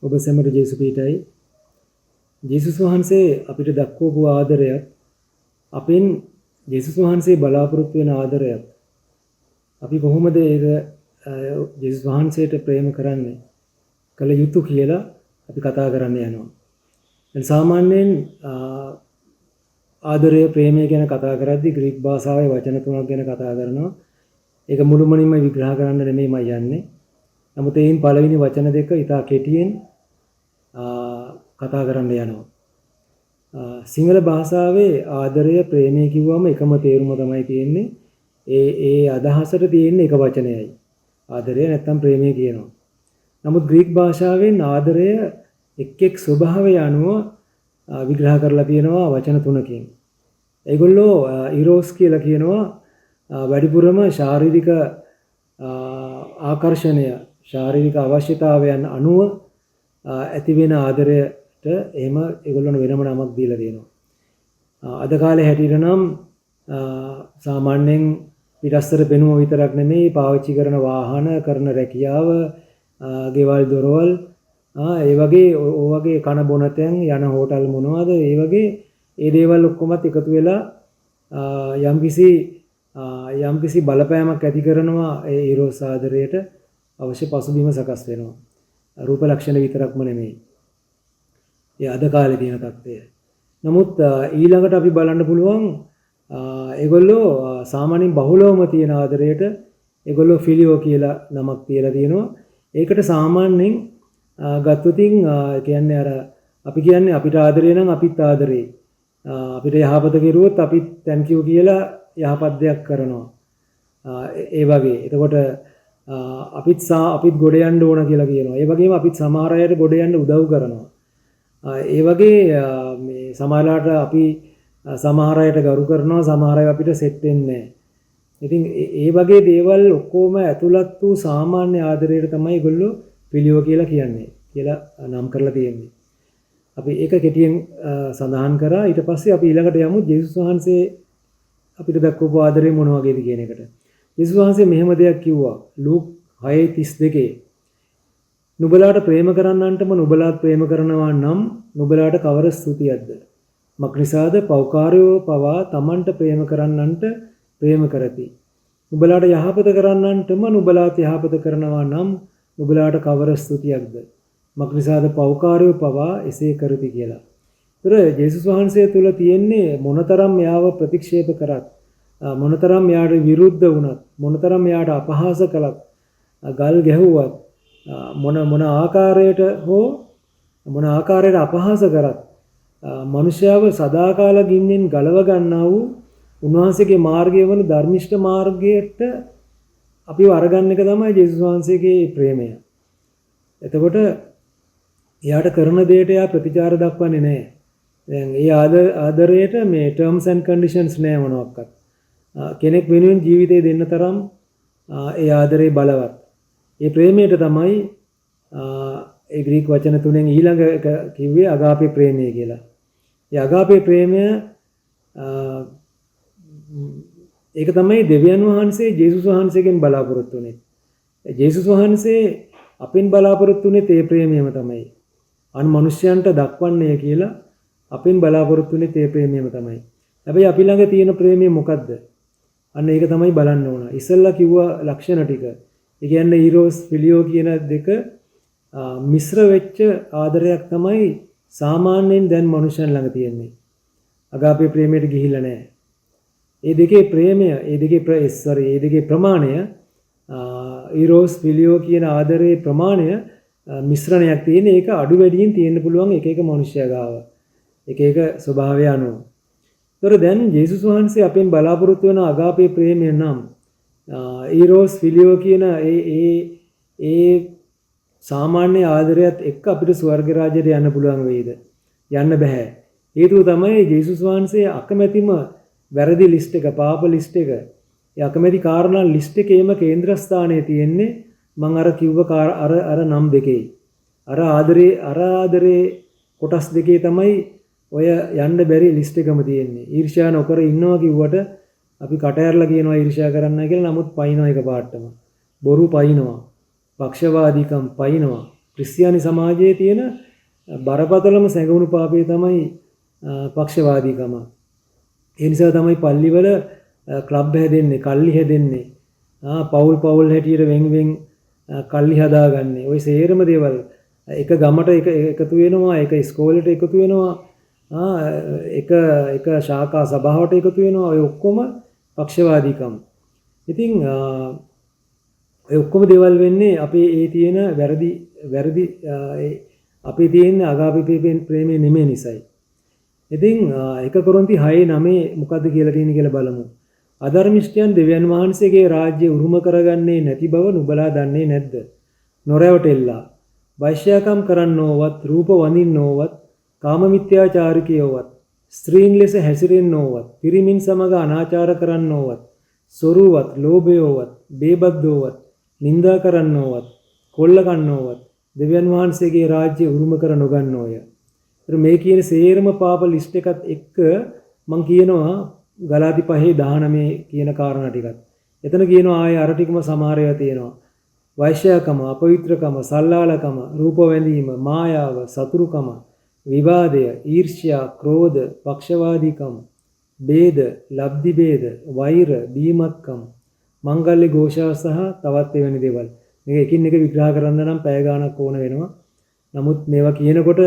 ඔබ සැමට ජේසුස් පීඨයි. ජේසුස් වහන්සේ අපිට දක්වපු ආදරයත් අපෙන් ජේසුස් වහන්සේ බලාපොරොත්තු වෙන ආදරයත් අපි කොහොමද ඒක ජේසුස් වහන්සේට ප්‍රේම කරන්නේ කළ යුතු කියලා අපි කතා කරන්න යනවා. දැන් සාමාන්‍යයෙන් ආදරය ප්‍රේමය ගැන කතා කරද්දී ග්‍රීක භාෂාවේ වචන තුනක් ගැන කතා කරනවා. ඒක මුළුමනින්ම විග්‍රහ කරන්න නෙමෙයි මම යන්නේ. නමුත් ඒයින් පළවෙනි වචන දෙක ඉතා කෙටියෙන් කතා කරන්න යනවා. සිංහල භාෂාවේ ආදරය ප්‍රේමය කිව්වම එකම තේරුම තමයි තියෙන්නේ. ඒ අදහසට තියෙන්නේ එක වචනයයි. ආදරය නැත්තම් ප්‍රේමය කියනවා. නමුත් ග්‍රීක භාෂාවෙන් ආදරය එක් ස්වභාවය අනුව විග්‍රහ කරලා තියෙනවා වචන තුනකින්. ඒගොල්ලෝ ඉරෝස් කියලා කියනවා වැඩිපුරම ශාරීරික ආකර්ෂණය ශාරීරික අවශ්‍යතාවයන් අනුව ඇති වෙන ආදරයට එහෙම ඒගොල්ලෝ වෙනම නමක් දීලා තියෙනවා. අද කාලේ හැටියට නම් සාමාන්‍යයෙන් පිටස්තර පෙනුම විතරක් නෙමෙයි පාවිච්චි කරන වාහන කරන රැකියාව ගෙවල් දොරවල් ඒ වගේ කන බොන තැන් යන හෝටල් මොනවද ඒ වගේ ඒ දේවල් ඔක්කොමත් එකතු වෙලා යම්කිසි බලපෑමක් ඇති කරනවා ඒ ඉරෝස් ආදරයට අවශ්‍ය පසුබිම සකස් වෙනවා. රූප ලක්ෂණ විතරක්ම නෙමෙයි. ඒ අද කාලේ තියෙන තත්ත්වය. නමුත් ඊළඟට අපි බලන්න පුළුවන් ඒගොල්ලෝ සාමාන්‍යයෙන් බහුලවම තියෙන ආදරයට ඒගොල්ලෝ ෆිලියෝ කියලා නමක් තියලා තියෙනවා. ඒකට සාමාන්‍යයෙන් ගත්තොතින් කියන්නේ අර අපි කියන්නේ අපිට ආදරේ නම් අපිත් ආදරේ. අපිට යහපත කෙරුවොත් අපිත් thank you කියලා යහපත් දෙයක් කරනවා. ඒ වගේ. එතකොට අපිත් ගොඩ යන්න ඕන කියලා කියනවා. ඒ වගේම අපිත් සමහර අයට ගොඩ යන්න උදව් කරනවා. ඒ වගේ මේ සමහරලාට අපි සමහර අයට ගරු කරනවා සමහර අය අපිට සෙට් වෙන්නේ නැහැ. ඉතින් ඒ වගේ දේවල් ඔක්කොම ඇතුළත් වූ සාමාන්‍ය ආදරයට තමයි ඒගොල්ලෝ පිළියෝ කියලා කියන්නේ කියලා නම් කරලා තියෙන්නේ. අපි ඒක කෙටියෙන් සඳහන් කරා. ඊට පස්සේ අපි ඊළඟට යමු ජේසුස් වහන්සේ අපිට දක්වපු ආදරේ මොන වගේද කියන එකට. ජේසුස් වහන්සේ මෙහෙම දෙයක් කිව්වා ලූක් 6:32 නුඹලාට ප්‍රේම කරන්නන්ටම නුඹලාත් ප්‍රේම කරනවා නම් නුඹලාට කවර ස්තුතියක්ද? මක්නිසාද පෞකාරයෝ පවා තමන්ට ප්‍රේම කරන්නන්ට ප්‍රේම කරති. නුඹලාට යහපත කරන්නන්ටම නුඹලාත් යහපත කරනවා නම් නුඹලාට කවර ස්තුතියක්ද? මක්නිසාද පෞකාරයෝ පවා එසේ කරති කියලා. ඒතර ජේසුස් වහන්සේ තුල තියෙන්නේ මොනතරම් යාව ප්‍රතික්ෂේප කරත් මොනතරම් යාට විරුද්ධ වුණත් මොනතරම් යාට අපහාස කළත් ගල් ගැහුවත් මොන ආකාරයට හෝ මොන ආකාරයට අපහාස කරත් මනුෂ්‍යව සදාකාල ගින්නෙන් ගලව ගන්නා වූ උන්වහන්සේගේ මාර්ගය වන ධර්මිෂ්ඨ මාර්ගයට අපිව අරගන්න එක තමයි ජේසුස් වහන්සේගේ ප්‍රේමය. එතකොට එයාට කරන දෙයට එයා ප්‍රතිචාර දක්වන්නේ නැහැ. දැන් ඒ ආදරයට මේ terms and conditions නෑ මොනවාක්වත්. කෙනෙක් වෙනුවෙන් ජීවිතේ දෙන්න තරම් ඒ ආදරේ බලවත්. ඒ ප්‍රේමයට තමයි ඒ ග්‍රීක වචන තුනෙන් ඊළඟ එක කිව්වේ අගාපේ ප්‍රේමය කියලා. ඒ අගාපේ ප්‍රේමය ඒක තමයි දෙවියන් වහන්සේ ජේසුස් වහන්සේගෙන් බලාපොරොත්තු වෙන්නේ. ජේසුස් වහන්සේ අපෙන් බලාපොරොත්තු වෙන්නේ ඒ ප්‍රේමයම තමයි. අන් මිනිස්යන්ට දක්වන්නේ කියලා අපෙන් බලාපොරොත්තු වෙන්නේ ඒ ප්‍රේමයම තමයි. හැබැයි අපි ළඟ තියෙන ප්‍රේමය මොකද්ද? අන්න ඒක තමයි බලන්න ඕන. ඉස්සෙල්ලා කිව්වා ලක්ෂණ ටික. ඒ කියන්නේ ඊරෝස් ෆිලියෝ කියන දෙක මිශ්‍ර වෙච්ච ආදරයක් තමයි සාමාන්‍යයෙන් දැන් මනුෂ්‍යයන් ළඟ තියෙන්නේ. අගාපේ ප්‍රේමයට ගිහිල්ලා නැහැ. ඒ දෙකේ ප්‍රේමය, ඒ දෙකේ ප්‍රමාණය ඊරෝස් ෆිලියෝ කියන ආදරේ ප්‍රමාණය මිශ්‍රණයක් තියෙන. ඒක අඩු වැඩියෙන් තියෙන්න පුළුවන් එක එක මනුෂ්‍යයා ගාව. එක එක ස්වභාවය අනුව. ඒතර දැන් ජේසුස් වහන්සේ අපෙන් බලාපොරොත්තු වෙන අගාපේ ප්‍රේමය නම් ඊරෝස් ෆිලියෝ කියන ඒ සාමාන්‍ය ආදරයත් එක්ක අපිට ස්වර්ග රාජ්‍යයට යන්න පුළුවන් වෙයිද? යන්න බෑ. හේතුව තමයි ජේසුස් වහන්සේ අකමැතිම වැරදි ලිස්ට් එක, පාප ලිස්ට් එක. ඒ අකමැති කාරණා ලිස්ට් එකේම කේන්ද්‍රස්ථානයේ තියෙන්නේ මම අර කිව්ව අර නම් දෙකේ. අර ආදරේ කොටස් දෙකේ තමයි ඔය යන්න බැරි ලිස්ට් එකම තියෙන්නේ. ඊර්ෂ්‍යා නොකර ඉන්නවා කිව්වට අපි කට ඇරලා කියනවා ඊර්ෂ්‍යා කරන්න කියලා. නමුත් පයින්නවා එක පාටම. බොරු පයින්නවා. පක්ෂවාදීකම් පයින්නවා. ක්‍රිස්තියානි සමාජයේ තියෙන බරපතලම සැඟවුණු පාපය තමයි පක්ෂවාදීකම. ඒ නිසා තමයි පල්ලිවල ක්ලබ් හැදෙන්නේ, කල්ලි හැදෙන්නේ. පවුල් හැටියට වෙන් කල්ලි හදාගන්නේ. ওই සේරම දේවල් එක ගමට එකතු වෙනවා, එක ඉස්කෝලේට එකතු වෙනවා, එක ශාඛා සභාවට එකතු වෙනවා. ඔය ඔක්කොම පක්ෂවාදීකම්. ඉතින් ඔය ඔක්කොම දේවල් වෙන්නේ අපේ ඒ තියෙන වැරදි අපේ තියෙන අගාපේ ප්‍රේමයේ නෙමෙයි නිසයි. ඉතින් 1 කොරින්ති 6:9 මොකද්ද කියලා තියෙන කියලා බලමු. අධර්මිෂ්ඨයන් දෙවියන් වහන්සේගේ රාජ්‍ය උරුම කරගන්නේ නැති බව නුඹලා දන්නේ නැද්ද? නොරැවටෙල්ලා, වෛශ්‍යාකම් කරන්නෝවත්, රූප වඳින්නෝවත්, කාමමිත්‍යාචාරිකයෝවත්, ස්ත්‍රීන් ලෙස හැසිරෙන්නෝවත්, පිරිමින් සමග අනාචාර කරන්නෝවත්, සොරුවත්, ලෝභයෝවත්, බේබද්දෝවත්, නින්දා කරන්නෝවත්, කොල්ල කන්නෝවත් දෙවියන් වහන්සේගේ රාජ්‍ය උරුම කර නොගන්නෝය. මේ කියන සේරම පාප ලිස්ට් එකත් එක්ක මම කියනවා ගලාති 5:19 කියන කාරණා ටිකත්. එතන කියනවා ආයේ අර ටිකම සමහර ඒවා තියෙනවා. වෛශ්‍යාකම, අපවිත්‍රකම, සල්ලාලකම, රූප වැඳීම, මායාව, සතුරුකම, විවාදය, ඊර්ෂ්‍යා, ක්‍රෝධ, පක්ෂවාදීකම, ભેද, ලබ්ධි ભેද, වෛර, බීමත්කම, මංගල්‍ය ഘോഷා සහ තවත් එවැනි දේවල්. මේක එකින් එක විග්‍රහ කරන්න නම් පැය ගාණක් ඕන වෙනවා. නමුත් මේවා කියනකොට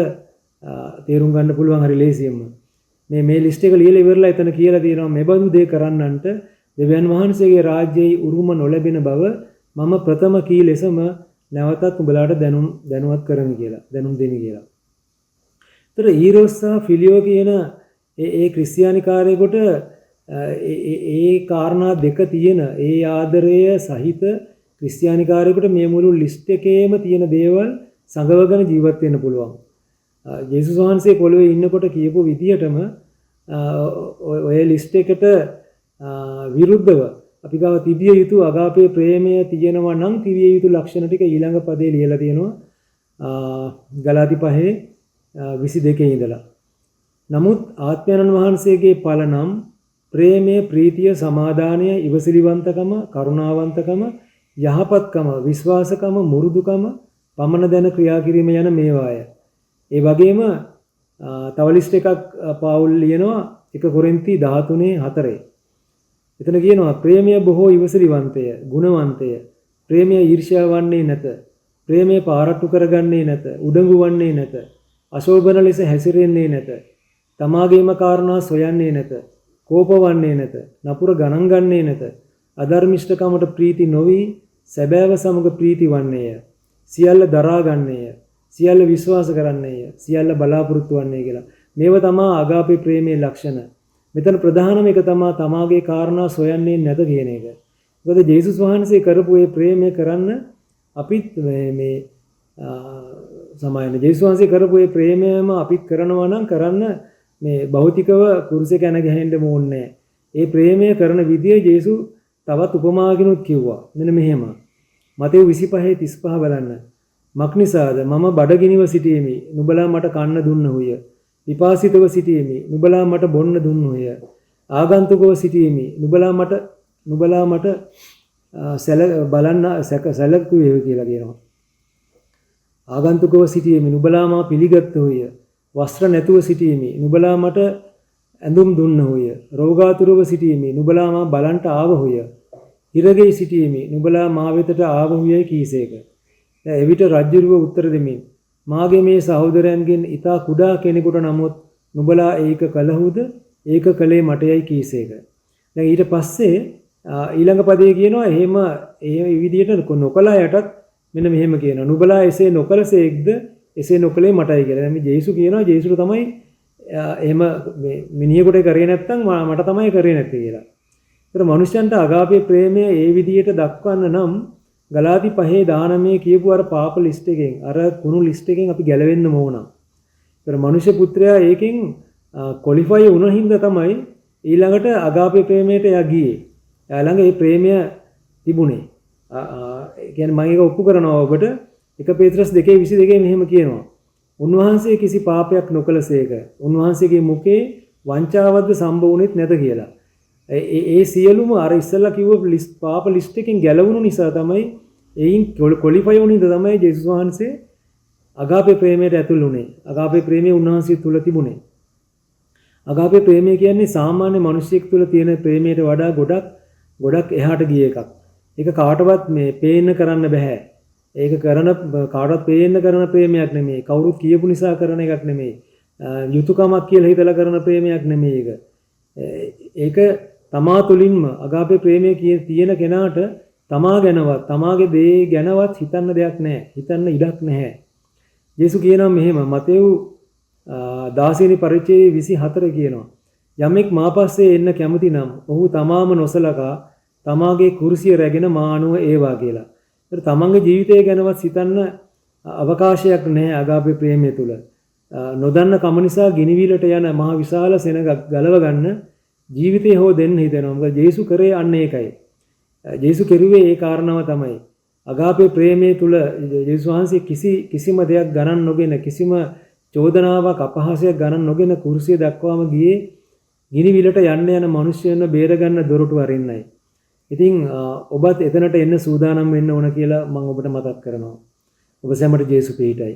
තේරුම් ගන්න පුළුවන් හරි ලේසියෙන්ම. මේ ලිස්ට් එක ලියලා ඉවරලා එතන කියලා තියෙනවා මේ බඳු දේ කරන්නන්ට දෙවියන් වහන්සේගේ රාජ්‍යයේ උරුම නොලැබෙන බව මම ප්‍රථම කී ලෙසම නැවතත් උඹලාට දැනුවත් කරමි කියලා. දැනුම් දෙමි කියලා. ඒතර ඊරෝස් සහ ෆිලියෝ කියන ඒ ක්‍රිස්තියානිකාරයෙකුට ඒ කාරණා දෙක තියෙන ඒ ආදරය සහිත ක්‍රිස්තියානිකාරයෙකුට මේ මුළු ලිස්ට් එකේම තියෙන දේවල් සංගවගෙන ජීවත් වෙන්න පුළුවන්. ජේසුස් වහන්සේ පොළොවේ ඉන්නකොට කියපු විදියටම ඔය ලිස්ට් එකට විරුද්ධව අපි ගාව තිබිය යුතු අගාපේ ප්‍රේමය තියෙනවා නම් තිබිය යුතු ලක්ෂණ ටික ඊළඟ පදේ ලියලා තියෙනවා ගලාති 5:22 ඉඳලා. නමුත් ආත්මයන් වහන්සේගේ ඵල නම් ප්‍රේමය, ප්‍රීතිය, සමාදානය, ඉවසිලිවන්තකම, කරුණාවන්තකම, යහපත්කම, විශ්වාසකම, මුරුදුකම, පමන දැන ක්‍රියා කිරීම යන මේවාය. ඒ වගේම තව ලිස්ට් එකක් පාවුල් ලියනවා 1 කොරින්ති 13:4. එතන කියනවා ප්‍රේමය බොහෝ ඉවසිලිවන්තය, ගුණවන්තය. ප්‍රේමය ඊර්ෂ්‍යා වන්නේ නැත. ප්‍රේමය පාරට්ටු කරගන්නේ නැත. උඩඟු වන්නේ නැත. අශෝභන ලෙස හැසිරෙන්නේ නැත. තමාගේම කාරණා සොයන්නේ නැත. කෝපවන්නේ නැත. නපුර ගණන් ගන්නේ නැත. අධර්මිෂ්ඨකමට ප්‍රීති නොවි සැබෑව සමග ප්‍රීති වන්නේය. සියල්ල දරා ගන්නේය. සියල්ල විශ්වාස කරන්නේය. සියල්ල බලාපොරොත්තු වන්නේ කියලා. මේව තමයි අගාපේ ප්‍රේමයේ ලක්ෂණ. මෙතන ප්‍රධානම එක තමයි තමාගේ කාරණා සොයන්නේ නැත කියන එක. මොකද ජේසුස් වහන්සේ කරපු මේ ප්‍රේමය කරන්න අපිත් මේ සමායන ජේසුස් වහන්සේ කරපු මේ ප්‍රේමයම අපිත් කරනවා නම් කරන්න මේ භෞතිකව කුරුසේ කැන ගහෙන්න ඕනේ. ඒ ප්‍රේමය කරන විදිය ජේසු තවත් උපමාකිනුත් කිව්වා. මෙන්න මෙහෙම. මතෙව් 25:35 බලන්න. මක්නිසාද මම බඩගිනිව සිටීමි. නුඹලා මට කන්න දුන්නහුය. විපාසිතව සිටීමි. නුඹලා මට බොන්න දුන්නහුය. ආගන්තුකව සිටීමි. නුඹලා මට බලන්න සැලකුවේ කියලා කියනවා. ආගන්තුකව සිටීමි. නුඹලා මා පිළිගත්තුය. වස්ත්‍ර නැතුව සිටීමි. නුඹලා මට ඇඳුම් දුන්නහුය. රෝගාතුරව සිටීමි. නුඹලා මා බලන්ට ආවහුය. හිරගෙයි සිටීමි. නුඹලා මා වෙතට ආවහුයයි කීසේක. දැන් එවිට රජුරුව උත්තර දෙමින් මාගේ මේ සහෝදරයන්ගෙන් ඊතා කුඩා කෙනෙකුට නමුත් නුඹලා ඒක කළහුද? ඒක කළේ මටයයි කීසේක. දැන් ඊට පස්සේ ඊළඟ පදයේ කියනවා එහෙම ඒ විදිහට නොකලා යටත් මෙන්න මෙහෙම කියනවා. නුඹලා එසේ නොකලසේක්ද? එසේ නොකලේ මටයි කියලා. දැන් මේ ජේසු කියනවා ජේසුට තමයි එහෙම මේ මිනිහෙකුට කරේ නැත්නම් මට තමයි කරේ නැත්තේ කියලා. ඒතර මනුෂ්‍යයන්ට අගාපේ ප්‍රේමය ඒ විදිහට දක්වන්න නම් ගලාති 5:19 කියපු අර පාප ලිස්ට් එකෙන් අර කුණු ලිස්ට් එකෙන් අපි ගැලවෙන්න ඕන. ඒතර මනුෂ්‍ය පුත්‍රයා ඒකෙන් ක්වොලිෆයි වුණ හින්දා තමයි ඊළඟට අගාපේ ප්‍රේමයට එයා ගියේ. එයා ළඟ ඒ ප්‍රේමය තිබුණේ. කියන්නේ මම ඒක ඔප්පු කරනවා ඔබට 1 පේත්‍රස් 2:22 මෙහෙම කියනවා. උන්වහන්සේ කිසි පාපයක් නොකලසේක. උන්වහන්සේගේ මුඛේ වංචාවක්ද සම්බවුනේත් නැත කියලා. ඒ සියලුම අර ඉස්සෙල්ලා කිව්ව පාප ලිස්ට් එකෙන් ගැලවුණු නිසා තමයි එයින් ක්වොලිෆයි වුණු නිසා තමයි ජේසුස් වහන්සේ අගාපේ ප්‍රේමයට ඇතුල් වුණේ. අගාපේ ප්‍රේමය උන්වහන්සේ තුල තිබුණේ. අගාපේ ප්‍රේමය කියන්නේ සාමාන්‍ය මිනිසෙක් තුල තියෙන ප්‍රේමයට වඩා ගොඩක් එහාට ගිය එකක්. ඒක කාටවත් මේ පේන්න කරන්න බෑ. ඒක කාටවත් පේන්න කරන ප්‍රේමයක් නෙමෙයි. කවුරුත් කියපු නිසා කරන එකක් නෙමෙයි. යුතුයකමක් කියලා හිතලා කරන ප්‍රේමයක් නෙමෙයි ඒක. ඒක තමා තුළින්ම අගාපේ ප්‍රේමය තියෙන කෙනාට තමා ගැනවත් තමාගේ දේ ගැනවත් හිතන්න දෙයක් නැහැ. හිතන්න ඉඩක් නැහැ. යේසු කියනවා මෙහෙම මතෙව් 16 වෙනි පරිච්ඡේදයේ 24 කියනවා. යමෙක් මා පස්සේ එන්න කැමති නම් ඔහු තමාම නොසලකා තමාගේ කුරුසිය රැගෙන මානුව ඒවා කියලා. ඒත් තමන්ගේ ජීවිතය ගැනවත් හිතන්න අවකාශයක් නැහැ අගාපේ ප්‍රේමය තුල. නොදන්න කම නිසා ගිනිවිලට යන මහ විශාල සෙනඟක් ගලව ගන්න ජීවිතේ හෝ දෙන්න හිතෙනවා. මොකද ජේසු කරේ අන්න ඒකයි. ජේසු කෙරුවේ ඒ කාරණාව තමයි. අගාපේ ප්‍රේමයේ තුල ජේසුස් වහන්සේ කිසිම දෙයක් ගණන් නොගෙන කිසිම චෝදනාවක් අපහාසයක් ගණන් නොගෙන කුරුසිය දක්වාම ගියේ ගිනිවිලට යන්න යන මිනිස්සුන්ව බේරගන්න දොරටු අරින්නයි. ඉතින් ඔබත් එතනට එන්න සූදානම් වෙන්න ඕන කියලා මම ඔබට මතක් කරනවා. ඔබ සැමට ජේසු පිහිටයි.